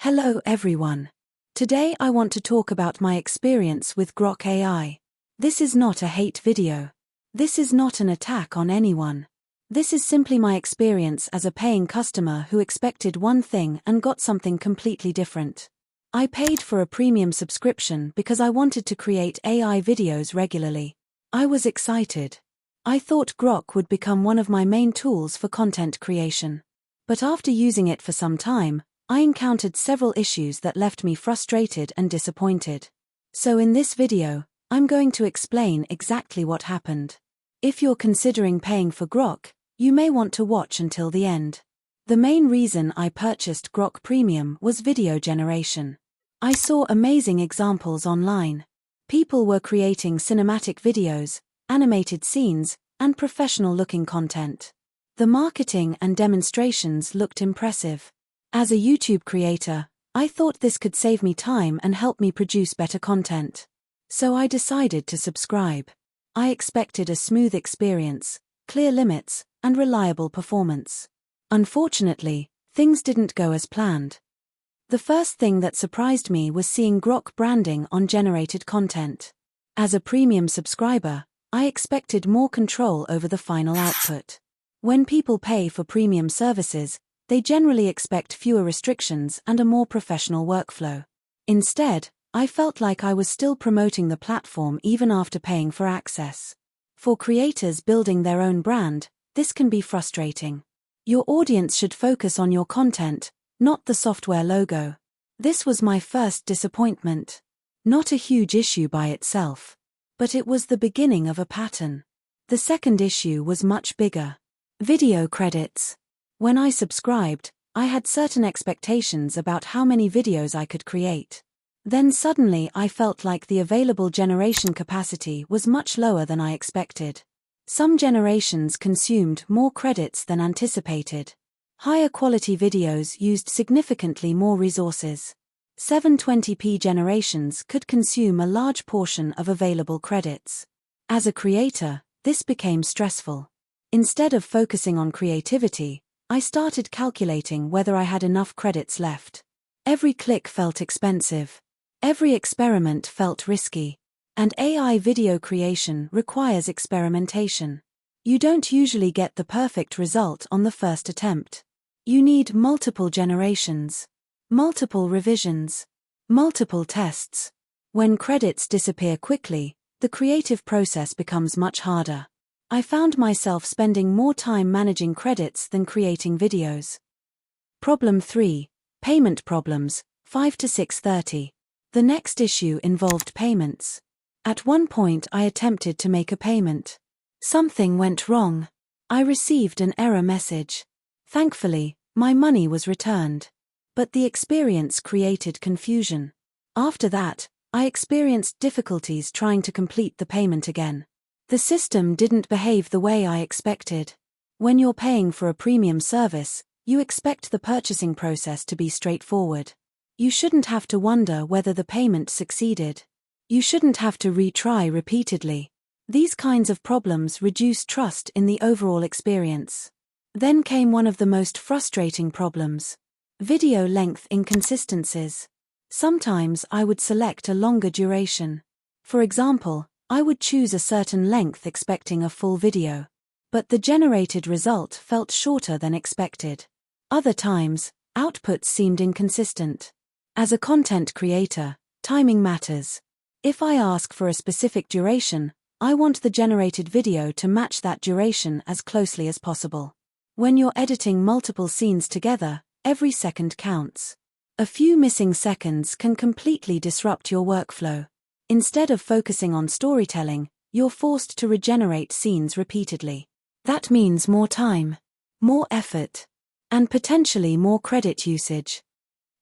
Hello everyone. Today I want to talk about my experience with Grok AI. This is not a hate video. This is not an attack on anyone. This is simply my experience as a paying customer who expected one thing and got something completely different. I paid for a premium subscription because I wanted to create AI videos regularly. I was excited. I thought Grok would become one of my main tools for content creation. But after using it for some time, I encountered several issues that left me frustrated and disappointed. So in this video, I'm going to explain exactly what happened. If you're considering paying for Grok, you may want to watch until the end. The main reason I purchased Grok Premium was video generation. I saw amazing examples online. People were creating cinematic videos, animated scenes, and professional-looking content. The marketing and demonstrations looked impressive. As a YouTube creator, I thought this could save me time and help me produce better content. So I decided to subscribe. I expected a smooth experience, clear limits, and reliable performance. Unfortunately, things didn't go as planned. The first thing that surprised me was seeing Grok branding on generated content. As a premium subscriber, I expected more control over the final output. When people pay for premium services, they generally expect fewer restrictions and a more professional workflow. Instead, I felt like I was still promoting the platform even after paying for access. For creators building their own brand, this can be frustrating. Your audience should focus on your content, not the software logo. This was my first disappointment. Not a huge issue by itself. But it was the beginning of a pattern. The second issue was much bigger. Video credits. When I subscribed, I had certain expectations about how many videos I could create. Then suddenly I felt like the available generation capacity was much lower than I expected. Some generations consumed more credits than anticipated. Higher quality videos used significantly more resources. 720p generations could consume a large portion of available credits. As a creator, this became stressful. Instead of focusing on creativity, I started calculating whether I had enough credits left. Every click felt expensive. Every experiment felt risky. And AI video creation requires experimentation. You don't usually get the perfect result on the first attempt. You need multiple generations, multiple revisions, multiple tests. When credits disappear quickly, the creative process becomes much harder. I found myself spending more time managing credits than creating videos. Problem 3. Payment problems, 5 to 6:30. The next issue involved payments. At one point I attempted to make a payment. Something went wrong. I received an error message. Thankfully, my money was returned. But the experience created confusion. After that, I experienced difficulties trying to complete the payment again. The system didn't behave the way I expected. When you're paying for a premium service, you expect the purchasing process to be straightforward. You shouldn't have to wonder whether the payment succeeded. You shouldn't have to retry repeatedly. These kinds of problems reduce trust in the overall experience. Then came one of the most frustrating problems. Video length inconsistencies. Sometimes I would select a longer duration. For example, I would choose a certain length expecting a full video. But the generated result felt shorter than expected. Other times, outputs seemed inconsistent. As a content creator, timing matters. If I ask for a specific duration, I want the generated video to match that duration as closely as possible. When you're editing multiple scenes together, every second counts. A few missing seconds can completely disrupt your workflow. Instead of focusing on storytelling, you're forced to regenerate scenes repeatedly. That means more time, more effort, and potentially more credit usage.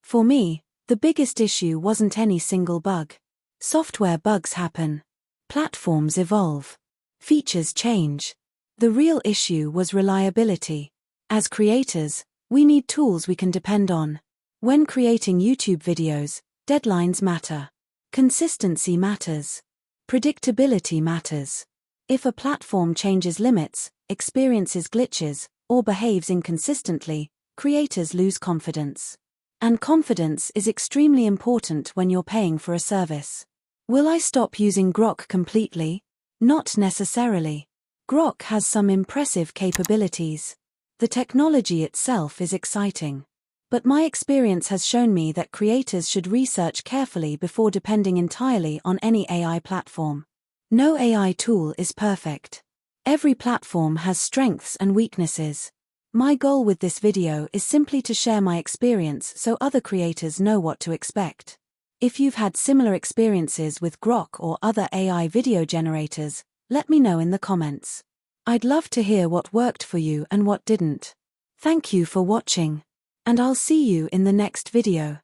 For me, the biggest issue wasn't any single bug. Software bugs happen. Platforms evolve. Features change. The real issue was reliability. As creators, we need tools we can depend on. When creating YouTube videos, deadlines matter. Consistency matters. Predictability matters. If a platform changes limits, experiences glitches, or behaves inconsistently, creators lose confidence. And confidence is extremely important when you're paying for a service. Will I stop using Grok completely? Not necessarily. Grok has some impressive capabilities. The technology itself is exciting. But my experience has shown me that creators should research carefully before depending entirely on any AI platform. No AI tool is perfect. Every platform has strengths and weaknesses. My goal with this video is simply to share my experience so other creators know what to expect. If you've had similar experiences with Grok or other AI video generators, let me know in the comments. I'd love to hear what worked for you and what didn't. Thank you for watching. And I'll see you in the next video.